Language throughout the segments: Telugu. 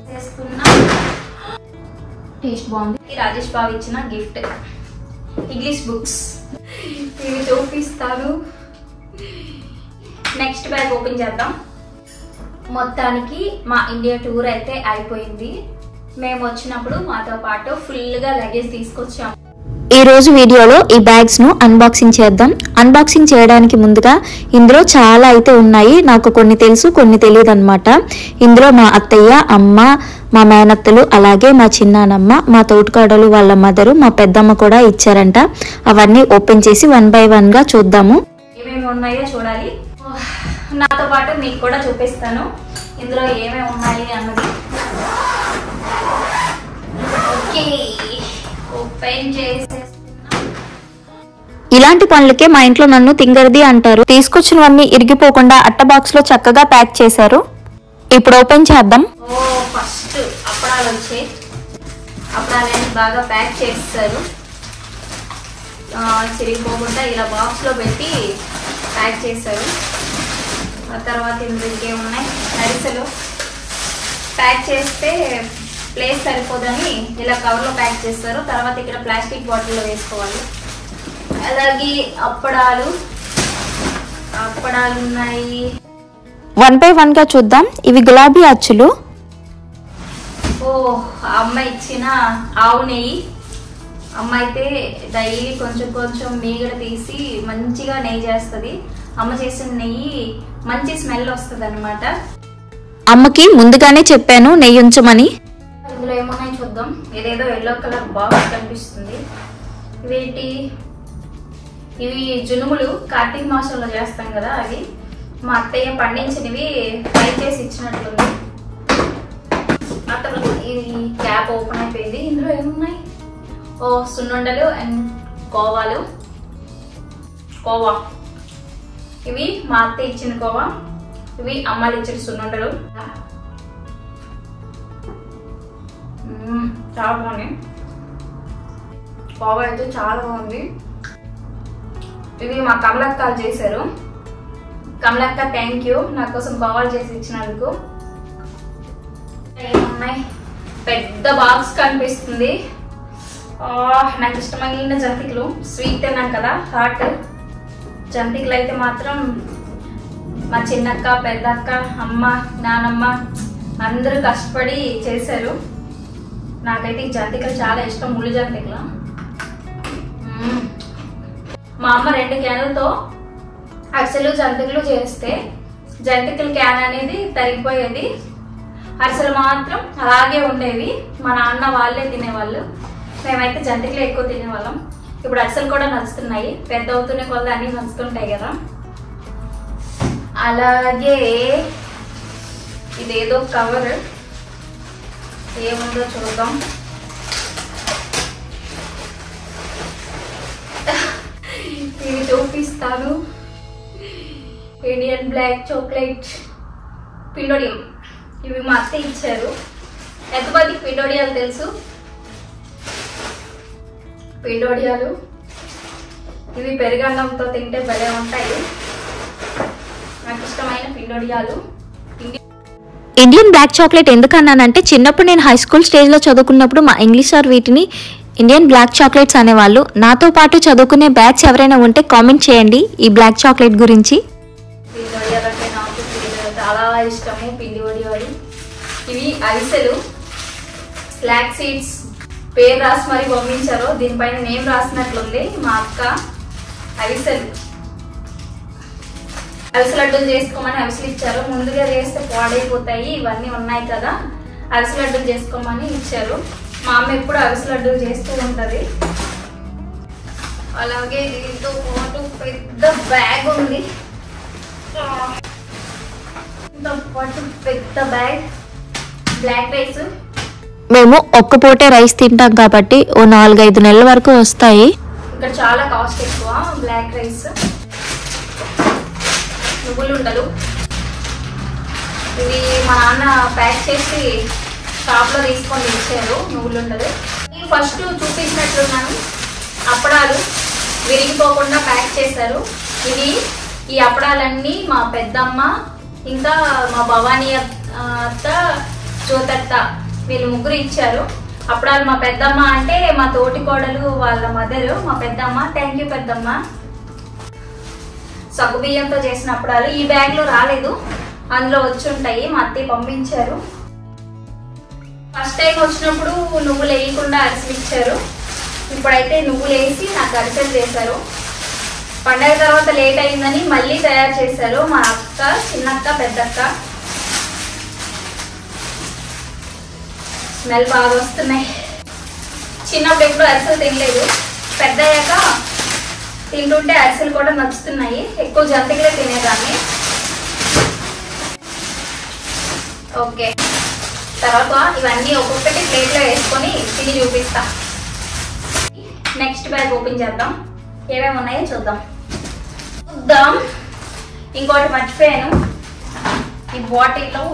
చేస్తున్నా. టేస్ట్ బాగుంది. రాజేష్ బాబు ఇచ్చిన గిఫ్ట్ ఇంగ్లీష్ బుక్స్ ఇవి చూపిస్తాను. నెక్స్ట్ బ్యాగ్ ఓపెన్ చేద్దాం. మొత్తానికి మా ఇండియా టూర్ అయితే అయిపోయింది. మేము వచ్చినప్పుడు మాతో పాటు ఫుల్గా లగేజ్ తీసుకొచ్చాము. ఈ రోజు వీడియోలో ఈ బ్యాగ్స్ ను అన్బాక్సింగ్ చేద్దాం. అన్బాక్సింగ్ చేయడానికి ముందుగా ఇందులో చాలా అయితే ఉన్నాయి. నాకు కొన్ని తెలుసు, కొన్ని తెలియదు అనమాట. ఇందులో మా అత్తయ్య, అమ్మ, మా మేనత్తలు, అలాగే మా చిన్నానమ్మ, మా తోటికోడలు వాళ్ళ మదరు, మా పెద్దమ్మ కూడా ఇచ్చారంట. అవన్నీ ఓపెన్ చేసి 1 by 1 గా చూద్దాము. ఏమేమి ఉన్నాయో చూడాలి. నాతో పాటు మీకు కూడా చూపిస్తాను ఇందులో ఏమేమి ఉన్నాయి అన్నది. ఓకే, ఓపెన్ చేసేస్తున్నా. ఇలాంటి పనులకే మా ఇంట్లో నన్ను తింగరది అంటారు. తీసుకొచ్చినవన్నీ ఇరిగిపోకుండా అట్ట బాక్స్ లో చక్కగా ప్యాక్ చేశారు. ఇప్పుడు ఓపెన్ చేద్దాం. ఫస్ట్ అప్పడాలు వచ్చాయి. అప్పడాలని బాగా ప్యాక్ చేస్తారు. చిరిగిపోకుండా ఇలా బాక్స్ లో పెట్టి ప్యాక్ చేశారు. ఆ తర్వాత ఇందులో ఇంకేమున్నాయి, అరిసెలు ప్యాక్ చేస్తే ప్లేస్ సరిపోదని ఇలా కవర్లో ప్యాక్ చేస్తారు. తర్వాత ఇక్కడ ప్లాస్టిక్ బాటిల్లో వేసుకోవాలి. అలాగే అప్పడాలు ఉన్నాయి. 1 by 1 గా చూద్దాం. ఇవి గులాబీ అచ్చులు. అమ్మ ఇచ్చిన ఆవు నెయ్యి. అమ్మ అయితే డైలీ కొంచెం కొంచెం మీగడ తీసి మంచిగా నెయ్యి చేస్తుంది. అమ్మ చేసిన నెయ్యి మంచి స్మెల్ వస్తుంది అనమాట. అమ్మకి ముందుగానే చెప్పాను నెయ్యి ఉంచమని. ఇందులో ఏమున్నాయి చూద్దాం. ఇదేదో ఎల్లో కలర్ బాక్స్ కనిపిస్తుంది. ఇవి జునుములు కార్తీక మాసంలో చేస్తాం కదా, అవి మా అత్తయ్య పండించినవి ఫ్రై చేసి ఇచ్చినట్లుంది. ఆ తర్వాత ఇది క్యాప్ ఓపెన్ అయిపోయింది. ఇందులో ఏమున్నాయి, సున్నుండలు అండ్ కోవా. ఇవి మా అత్తయ్య ఇచ్చిన కోవా, ఇవి అమ్మాలు ఇచ్చిన సున్నుండలు. చాలా బాగుంది. కోవా అయితే చాలా బాగుంది. ఇవి మా కమలక్కలు చేశారు. కమలక్క థ్యాంక్ యూ నా కోసం కోవాలు చేసి ఇచ్చినందుకు. ఏమున్నాయి, పెద్ద బాక్స్ కనిపిస్తుంది. నాకు ఇష్టమైన జంతికలు. స్వీట్ తిన్నాం కదా, హాట్ జంతికలు అయితే మాత్రం మా చిన్నక్క, పెద్దక్క, అమ్మ, నానమ్మ అందరూ కష్టపడి చేశారు. నాకైతే ఈ జంతికలు చాలా ఇష్టం, ముళ్ళు జంతికలు. మా అమ్మ 2 క్యాన్లతో అరిసెలు జంతికలు చేస్తే జంతికల క్యాన్ అనేది తరిగిపోయేది, అరిసెలు మాత్రం అలాగే ఉండేవి. మా నాన్న వాళ్ళే తినేవాళ్ళు, మేమైతే జంతికలు ఎక్కువ తినేవాళ్ళం. ఇప్పుడు అరిసెలు కూడా నచ్చుతున్నాయి, పెద్ద అవుతున్న కొద్ది అన్నీ నచ్చుతుంటాయి కదా. అలాగే ఇదేదో కవర్, ఏముందో చూద్దాం. ఇవి చూపిస్తాను. ఇండియన్ బ్లాక్ చాక్లెట్ పిండోడియం. ఇవి మా అత్త ఇచ్చారు. ఎంతమందికి పిండోడియాలు తెలుసు? పిండోడియాలు ఇవి పెరుగన్నంతో తింటే భలే ఉంటాయి. నాకు ఇష్టమైన పిండోడియాలు. ఇండియన్ బ్లాక్ చాక్లెట్ ఎందుకన్నానంటే, చిన్నప్పుడు నేను హై స్కూల్ స్టేజ్లో చదువుకున్నప్పుడు మా ఇంగ్లీష్ సార్ వీటిని ఇండియన్ బ్లాక్ చాక్లెట్స్ అనేవాళ్ళు. నాతో పాటు చదువుకునే బ్యాచ్ ఎవరైనా ఉంటే కామెంట్ చేయండి ఈ బ్లాక్ చాక్లెట్ గురించి. పిండి వడియాలు అంటే నాకు చాలా ఇష్టము. పిండి వడియాలు. ఇవి అరిసెలు, ఫ్లాక్ సీడ్స్ పేరు రాసి మరి పంపించారు. దీనిపైన నేమ్ రాసినట్లుంది మా అక్క. అరిసెలు లడ్డూలు చేసుకోమని అరిసెలు ఇచ్చారు. ముందుగా చేస్తే పాడైపోతాయి, ఇవన్నీ ఉన్నాయి కదా, అరిసె లడ్డూలు చేసుకోమని ఇచ్చారు. మా అమ్మ ఎప్పుడు అరిసె లడ్డూలు చేస్తూ ఉంటుంది. అలాగే దీంతో పాటు పెద్ద బ్యాగ్ ఉంది. పెద్ద బ్యాగ్ బ్లాక్ రైస్. మేము ఒక్క పూటే రైస్ తింటాం కాబట్టి ఓ 4-5 నెలల వరకు వస్తాయి. ఇక్కడ చాలా కాస్ట్ ఎక్కువ. బ్లాక్ రైస్, నువ్వులు ఉండలు. ఇవి మా నాన్న ప్యాక్ చేసి షాప్లో తీసుకొని ఇచ్చారు. నువ్వులు ఉండలు ఫస్ట్ చూపించినట్లున్నాను. అప్పడాలు విరిగిపోకుండా ప్యాక్ చేశారు. ఈ అప్పడాలన్నీ మా పెద్దమ్మ ఇంకా మా భవానీ అత్త జ్యోతక్క వీళ్ళు ముగ్గురు ఇచ్చారు. అప్పుడాలు మా పెద్దమ్మ అంటే మా తోటి కోడలు వాళ్ళ మదరు మా పెద్దమ్మ. థ్యాంక్ యూ పెద్దమ్మ. సగ్గు బియ్యంతో చేసిన అప్పుడాలు ఈ బ్యాగ్ లో రాలేదు, అందులో వచ్చి ఉంటాయి. మా అత్తయ్య పంపించారు. ఫస్ట్ టైం వచ్చినప్పుడు నువ్వులు వేయకుండా అరిసెలు ఇచ్చారు. ఇప్పుడైతే నువ్వులు వేసి నాకు అరిసెలు చేశారు. పండగ తర్వాత లేట్ అయిందని మళ్ళీ తయారు చేశారు మా అక్క, చిన్నక్క, పెద్దక్క. స్మెల్ బాగా వస్తున్నాయి. చిన్నప్పుడు ఎప్పుడు అరిసెలు తినలేదు, పెద్ద అయ్యాక తింటుంటే అరిసెలు కూడా నచ్చుతున్నాయి. ఎక్కువ జంతికలే తినేదాన్ని. ఓకే, తర్వాత ఇవన్నీ ఒక్కొక్కటి ప్లేట్లో వేసుకొని తిని చూపిస్తా. నెక్స్ట్ బ్యాగ్ ఓపెన్ చేద్దాం, ఏమేమి ఉన్నాయో చూద్దాం. ఇంకోటి మర్చిపోయాను, ఈ బాటిల్లో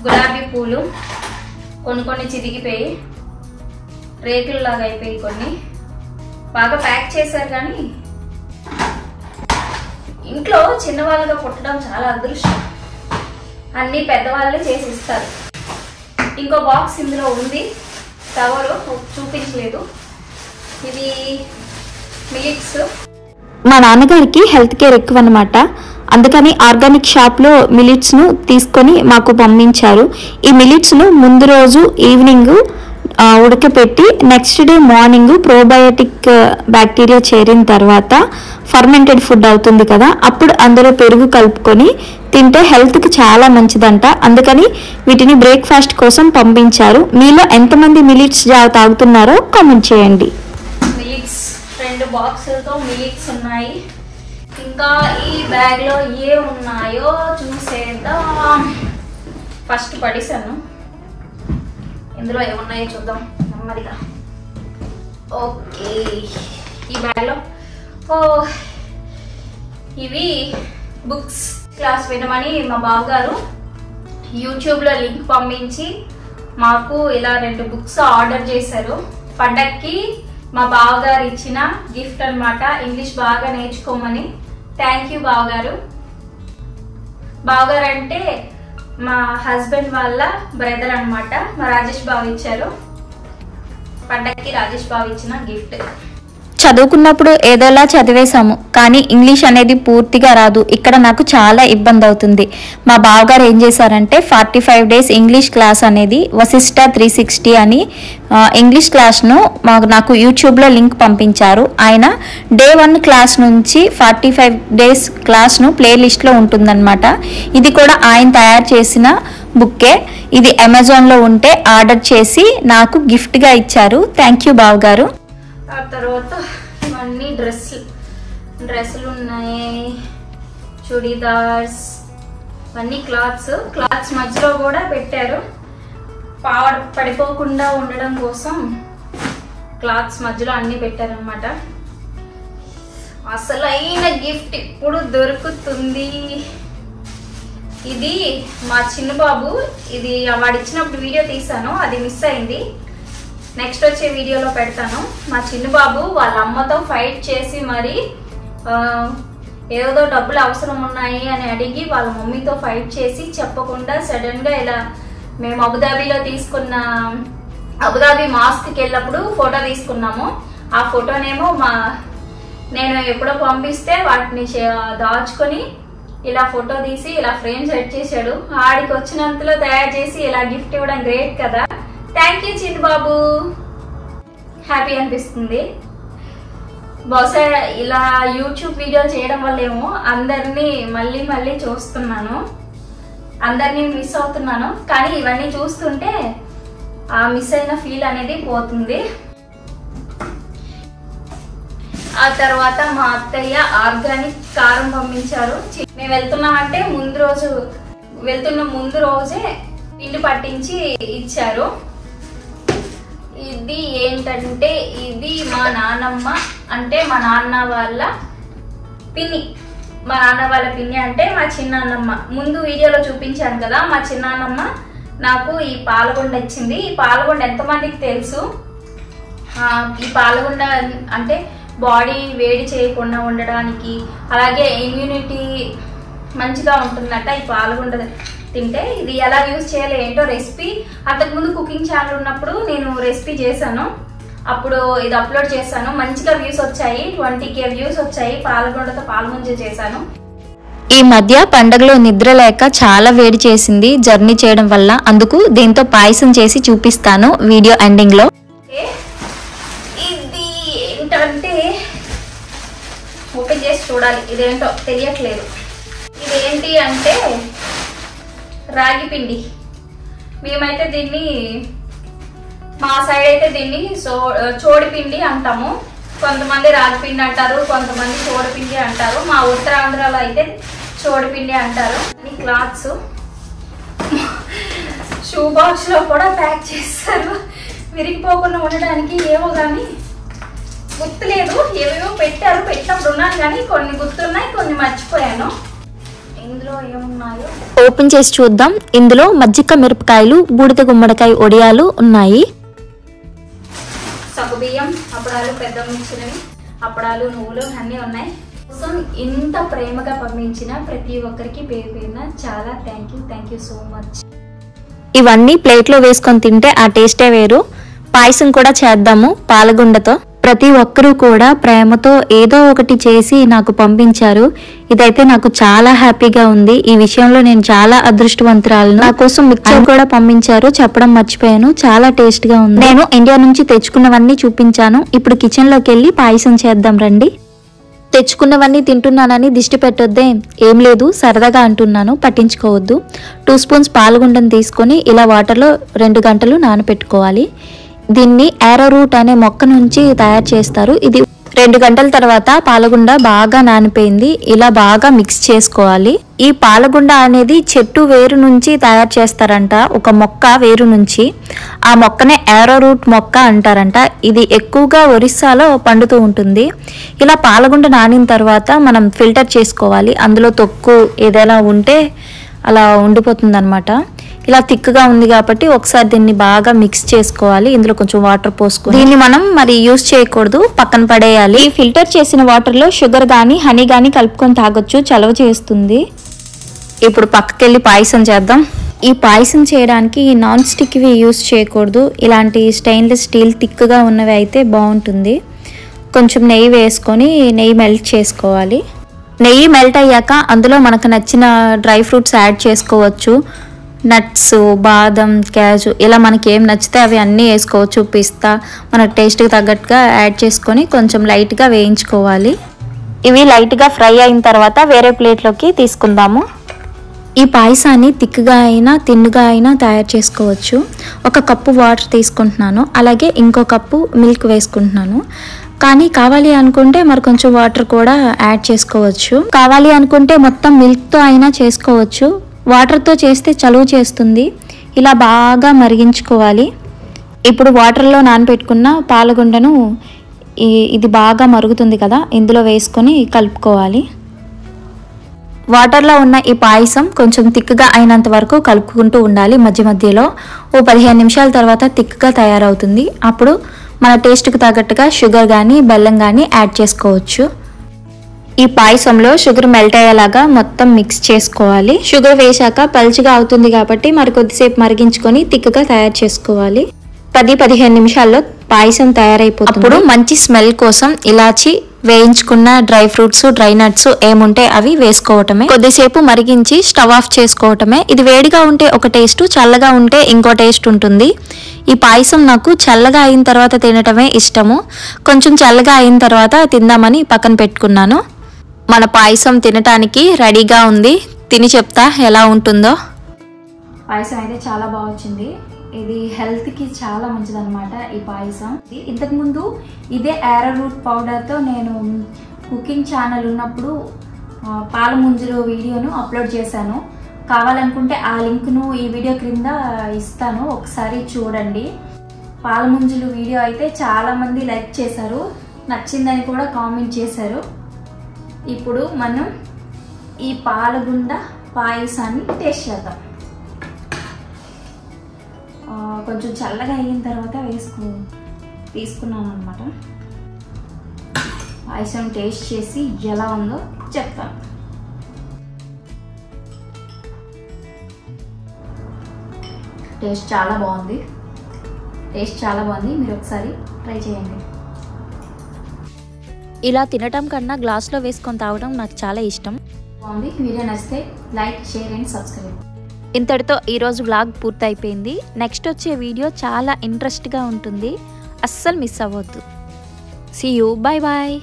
గులాబీ పూలు కొన్ని చిరిగిపోయి రేకుల్లాగా అయిపోయి కొన్ని బాగా ప్యాక్ చేశారు. కానీ ఇంట్లో చిన్నవాళ్ళుగా పుట్టడం చాలా అదృష్టం. అన్నీ పెద్దవాళ్ళే చేసి ఇస్తారు. ఇంకో బాక్స్ ఇందులో ఉంది, కవరు చూపించలేదు. ఇది మిలిట్స్. మా నాన్నగారికి హెల్త్ కేర్ ఎక్కువ అనమాట, అందుకని ఆర్గానిక్ షాప్లో మిలిట్స్ను తీసుకొని మాకు పంపించారు. ఈ మిలిట్స్ను ముందు రోజు ఈవినింగ్ ఉడకపెట్టి next day morning probiotic bacteria చేరిన తర్వాత ఫర్మెంటెడ్ ఫుడ్ అవుతుంది కదా, అప్పుడు అందులో పెరుగు కలుపుకొని తింటే హెల్త్కి చాలా మంచిదంట. అందుకని వీటిని బ్రేక్ఫాస్ట్ కోసం పంపించారు. మీలో ఎంతమంది మిలిట్స్ జావ తాగుతున్నారో కామెంట్ చేయండి. మిలిట్స్ 2 బాక్సులతో మిలిట్స్ ఉన్నాయి. ఇంకా ఈ బ్యాగ్లో ఏ ఉన్నాయో చూసేద్దాం. ఫస్ట్ పడేసాను, ఇందులో ఏమున్నాయో చూద్దాం నెమ్మదిగా. ఓకే, ఈ బ్యాగ్లో ఇవి బుక్స్. క్లాస్ వినమని మా బావగారు యూట్యూబ్లో లింక్ పంపించి మాకు ఇలా 2 బుక్స్ ఆర్డర్ చేశారు. పండక్కి మా బావగారు ఇచ్చిన గిఫ్ట్ అన్నమాట, ఇంగ్లీష్ బాగా నేర్చుకోమని. థ్యాంక్ యూ బావగారు. బావగారు అంటే మా హస్బెండ్ వాళ్ళ బ్రదర్ అన్నమాట. మా రాజేష్ బావ ఇచ్చారు. పండక్కి రాజేష్ బావ ఇచ్చిన గిఫ్ట్. చదువుకున్నప్పుడు ఏదోలా చదివేశాము, కానీ ఇంగ్లీష్ అనేది పూర్తిగా రాదు. ఇక్కడ నాకు చాలా ఇబ్బంది అవుతుంది. మా బావగారు ఏం చేశారంటే 45 days ఇంగ్లీష్ క్లాస్ అనేది వశిష్ట 360 అని ఇంగ్లీష్ క్లాస్ను నాకు యూట్యూబ్లో లింక్ పంపించారు. ఆయన డే 1 క్లాస్ నుంచి 45 days క్లాస్ను ప్లేలిస్ట్లో ఉంటుందన్నమాట. ఇది కూడా ఆయన తయారు చేసిన బుక్కే. ఇది అమెజాన్లో ఉంటే ఆర్డర్ చేసి నాకు గిఫ్ట్గా ఇచ్చారు. థ్యాంక్ యూ బావగారు. ఆ తర్వాత ఇవన్నీ డ్రెస్సులు ఉన్నాయి, చుడీదార్స్, ఇవన్నీ క్లాత్స్ మధ్యలో కూడా పెట్టారు. పడిపోకుండా ఉండడం కోసం క్లాత్స్ మధ్యలో అన్ని పెట్టారనమాట. అసలైన గిఫ్ట్ ఇప్పుడు దొరుకుతుంది. ఇది మా చిన్న బాబు, ఇది వాడిచ్చినప్పుడు వీడియో తీసాను, అది మిస్ అయింది. నెక్స్ట్ వచ్చే వీడియోలో పెడతాను. మా చిన్న బాబు వాళ్ళ అమ్మతో ఫైట్ చేసి మరి ఏదో డబ్బులు అవసరం ఉన్నాయి అని అడిగి వాళ్ళ మమ్మీతో ఫైట్ చేసి చెప్పకుండా సడన్గా ఇలా మేము అబుదాబిలో తీసుకున్న అబుదాబి మాస్క్కి వెళ్ళినప్పుడు ఫోటో తీసుకున్నాము. ఆ ఫోటోనేమో నేను ఎప్పుడో పంపిస్తే వాటిని దాచుకొని ఇలా ఫోటో తీసి ఇలా ఫ్రేమ్ సెట్ చేశాడు. ఆడికి వచ్చినంతలో తయారు చేసి ఇలా గిఫ్ట్ ఇవ్వడం గ్రేట్ కదా. థ్యాంక్ యూ చిన్న బాబు. హ్యాపీ అనిపిస్తుంది. బహుశా ఇలా యూట్యూబ్ వీడియో చేయడం వల్ల ఏమో అందరినీ మళ్ళీ చూస్తున్నాను, అందరినీ మిస్ అవుతున్నాను. కానీ ఇవన్నీ చూస్తుంటే ఆ మిస్ అయిన ఫీల్ అనేది పోతుంది. ఆ తర్వాత మా అత్తయ్య ఆర్గానిక్ కారం పంపించారు. మేము వెళ్తున్నామంటే వెళ్తున్న ముందు రోజే పిండి పట్టించి ఇచ్చారు. ఇది ఏంటంటే ఇది మా నాన్నమ్మ అంటే మా నాన్న వాళ్ళ పిన్ని. మా నాన్న వాళ్ళ పిన్ని అంటే మా చిన్నాన్నమ్మ. ముందు వీడియోలో చూపించాను కదా, మా చిన్నాన్నమ్మ నాకు ఈ పాలగుండ ఇచ్చింది. ఈ పాలగుండ ఎంతమందికి తెలుసు? ఈ పాలగుండ అంటే బాడీ వేడి చేయకుండా ఉండడానికి, అలాగే ఇమ్యూనిటీ మంచిగా ఉంటుందట. ఈ పాలగుండ తింటే. ఇది ఎలా యూజ్ చేయాలి ఏంటో రెసిపీ అంతకుముందు కుకింగ్ ఛానల్ ఉన్నప్పుడు నేను రెసిపీ చేశాను, అప్పుడు ఇది అప్లోడ్ చేశాను. మంచిగా వ్యూస్ వచ్చాయి, 20K వ్యూస్ వచ్చాయి. పాలగుండతో పాలముంజ చేశాను. ఈ మధ్య పండగలో నిద్ర లేక చాలా వేడి చేసింది జర్నీ చేయడం వల్ల. అందుకు దీంతో పాయసం చేసి చూపిస్తాను వీడియో ఎండింగ్ లో. ఇది ఏంటంటే ఓపెన్ చేసి చూడాలి, ఇదేంటో తెలియట్లేదు. ఇదేంటి అంటే రాగి పిండి. మేమైతే దీన్ని, మా సైడ్ అయితే దీన్ని చోడి పిండి అంటాము. కొంతమంది రాగి పిండి అంటారు, కొంతమంది చోడి పిండి అంటారు. మా ఉత్తరాంధ్రలో అయితే చోడి పిండి అంటారు. ఈ క్లాత్స్ షూ బాక్స్ లో కూడా ప్యాక్ చేస్తారు విరిగిపోకుండా ఉండడానికి. ఏమో కానీ గుర్తులేదు, ఏవేవో పెట్టారు, పెట్టినప్పుడు ఉన్నాను కానీ కొన్ని గుర్తున్నాయి, కొన్ని మర్చిపోయాను. ఇందులో ఏమున్నాయో ఓపెన్ చేసి చూద్దాం. ఇందులో మజ్జిగ మిరపకాయలు, బూడిద గుమ్మడికాయ ఒడియాలు ఉన్నాయి. సగ్గుబియ్యం, అప్పడాలు, పెద్ద మిర్చినవి, అప్పడాలు, నువ్వులు అన్నీ ఉన్నాయి. కోసం ఇంత ప్రేమగా పంపించిన ప్రతి ఒక్కరికి పేరు పేరున చాలా థ్యాంక్ యూ సో మచ్. ఇవన్నీ ప్లేట్లో వేసుకొని తింటే ఆ టేస్టే వేరు. పాయసం కూడా చేద్దాము పాలగుండతో. ప్రతి ఒక్కరూ కూడా ప్రేమతో ఏదో ఒకటి చేసి నాకు పంపించారు. ఇదైతే నాకు చాలా హ్యాపీగా ఉంది. ఈ విషయంలో నేను చాలా అదృష్టవంతురాలను. నా కోసం మిక్చర్ కూడా పంపించారు, చెప్పడం మర్చిపోయాను. చాలా టేస్ట్ గా ఉంది. నేను ఇండియా నుంచి తెచ్చుకున్నవన్నీ చూపించాను. ఇప్పుడు కిచెన్ లోకి వెళ్ళి పాయసం చేద్దాం రండి. తెచ్చుకున్నవన్నీ తింటున్నానని దిష్టి పెట్టొద్దే, ఏం లేదు, సరదాగా అంటున్నాను, పట్టించుకోవద్దు. 2 స్పూన్స్ పాలగుండను తీసుకొని ఇలా వాటర్లో 2 గంటలు నానబెట్టుకోవాలి. దీన్ని యారోరూట్ అనే మొక్క నుంచి తయారు చేస్తారు. ఇది 2 గంటల తర్వాత పాలగుండ బాగా నానిపోయింది. ఇలా బాగా మిక్స్ చేసుకోవాలి. ఈ పాలగుండ అనేది చెట్టు వేరు నుంచి తయారు చేస్తారంట, ఒక మొక్క వేరు నుంచి. ఆ మొక్కనే యారోరూట్ మొక్క అంటారంట. ఇది ఎక్కువగా ఒరిస్సాలో పండుతూ ఉంటుంది. ఇలా పాలగుండ నానిన తర్వాత మనం ఫిల్టర్ చేసుకోవాలి. అందులో తొక్కు ఏదైనా ఉంటే అలా ఉండిపోతుంది అనమాట. ఇలా థిక్గా ఉంది కాబట్టి ఒకసారి దీన్ని బాగా మిక్స్ చేసుకోవాలి. ఇందులో కొంచెం వాటర్ పోసుకోవాలి. దీన్ని మనం మరి యూజ్ చేయకూడదు, పక్కన పడేయాలి. ఈ ఫిల్టర్ చేసిన వాటర్లో షుగర్ కానీ హనీ కానీ కలుపుకొని తాగొచ్చు, చలవ చేస్తుంది. ఇప్పుడు పక్కకెళ్ళి పాయసం చేద్దాం. ఈ పాయసం చేయడానికి నాన్ స్టిక్వి యూజ్ చేయకూడదు. ఇలాంటి స్టెయిన్లెస్ స్టీల్ థిక్గా ఉన్నవి అయితే బాగుంటుంది. కొంచెం నెయ్యి వేసుకొని నెయ్యి మెల్ట్ చేసుకోవాలి. నెయ్యి మెల్ట్ అయ్యాక అందులో మనకు నచ్చిన డ్రై ఫ్రూట్స్ యాడ్ చేసుకోవచ్చు. నట్స్, బాదం, క్యాజు, ఇలా మనకి ఏం నచ్చితే అవి అన్నీ వేసుకోవచ్చు. పిస్తా మన టేస్ట్కి తగ్గట్టుగా యాడ్ చేసుకొని కొంచెం లైట్గా వేయించుకోవాలి. ఇవి లైట్గా ఫ్రై అయిన తర్వాత వేరే ప్లేట్లోకి తీసుకుందాము. ఈ పాయసాన్ని థిక్గా అయినా తిన్నుగా అయినా తయారు చేసుకోవచ్చు. 1 కప్పు వాటర్ తీసుకుంటున్నాను, అలాగే ఇంకో కప్పు మిల్క్ వేసుకుంటున్నాను. కానీ కావాలి అనుకుంటే మరి కొంచెం వాటర్ కూడా యాడ్ చేసుకోవచ్చు. కావాలి అనుకుంటే మొత్తం మిల్క్తో అయినా చేసుకోవచ్చు. వాటర్తో చేస్తే చలువ చేస్తుంది. ఇలా బాగా మరిగించుకోవాలి. ఇప్పుడు వాటర్లో నానబెట్టుకున్న పాలగుండను ఇది బాగా మరుగుతుంది కదా, ఇందులో వేసుకొని కలుపుకోవాలి. వాటర్లో ఉన్న ఈ పాయసం కొంచెం థిక్గా అయినంత వరకు కలుపుకుంటూ ఉండాలి మధ్య మధ్యలో. 15 నిమిషాల తర్వాత థిక్గా తయారవుతుంది. అప్పుడు మన టేస్ట్కి తగ్గట్టుగా షుగర్ కానీ బెల్లం కానీ యాడ్ చేసుకోవచ్చు. ఈ పాయసంలో షుగర్ మెల్ట్ అయ్యేలాగా మొత్తం మిక్స్ చేసుకోవాలి. షుగర్ వేశాక పల్చగా అవుతుంది కాబట్టి మరి కొద్దిసేపు మరిగించుకొని థిక్గా తయారు చేసుకోవాలి. 10-15 నిమిషాల్లో పాయసం తయారైపోతుంది. అప్పుడు మంచి స్మెల్ కోసం ఇలాచి, వేయించుకున్న డ్రై ఫ్రూట్స్, డ్రై నట్స్ ఏముంటే అవి వేసుకోవటమే. కొద్దిసేపు మరిగించి స్టవ్ ఆఫ్ చేసుకోవటమే. ఇది వేడిగా ఉంటే ఒక టేస్ట్, చల్లగా ఉంటే ఇంకో టేస్ట్ ఉంటుంది. ఈ పాయసం నాకు చల్లగా అయిన తర్వాత తినటమే ఇష్టము. కొంచెం చల్లగా అయిన తర్వాత తిందామని పక్కన పెట్టుకున్నాను. మన పాయసం తినటానికి రెడీగా ఉంది. తిని చెప్తా ఎలా ఉంటుందో. పాయసం అయితే చాలా బాగా వచ్చింది. ఇది హెల్త్కి చాలా మంచిదన్నమాట ఈ పాయసం. ఇంతకుముందు ఇదే యారోరూట్ పౌడర్తో నేను కుకింగ్ ఛానల్ ఉన్నప్పుడు పాలముంజలు వీడియోను అప్లోడ్ చేశాను. కావాలనుకుంటే ఆ లింక్ను ఈ వీడియో క్రింద ఇస్తాను, ఒకసారి చూడండి. పాలముంజలు వీడియో అయితే చాలామంది లైక్ చేశారు, నచ్చిందని కూడా కామెంట్ చేశారు. ఇప్పుడు మనం ఈ పాలగుండ పాయసాన్ని టేస్ట్ చేద్దాం. కొంచెం చల్లగా అయిన తర్వాత తీసుకున్నాను అనమాట. పాయసం టేస్ట్ చేసి ఎలా ఉందో చెప్తాను. టేస్ట్ చాలా బాగుంది. మీరు ఒకసారి ట్రై చేయండి. ఇలా తినటం కన్నా గ్లాస్లో వేసుకొని తాగడం నాకు చాలా ఇష్టం. బాగుంది. వీడియో నచ్చితే లైక్, షేర్ అండ్ సబ్స్క్రైబ్. ఇంతటితో ఈరోజు వ్లాగ్ పూర్తయిపోయింది. నెక్స్ట్ వచ్చే వీడియో చాలా ఇంట్రెస్ట్గా ఉంటుంది, అస్సలు మిస్ అవ్వద్దు. See you, bye bye.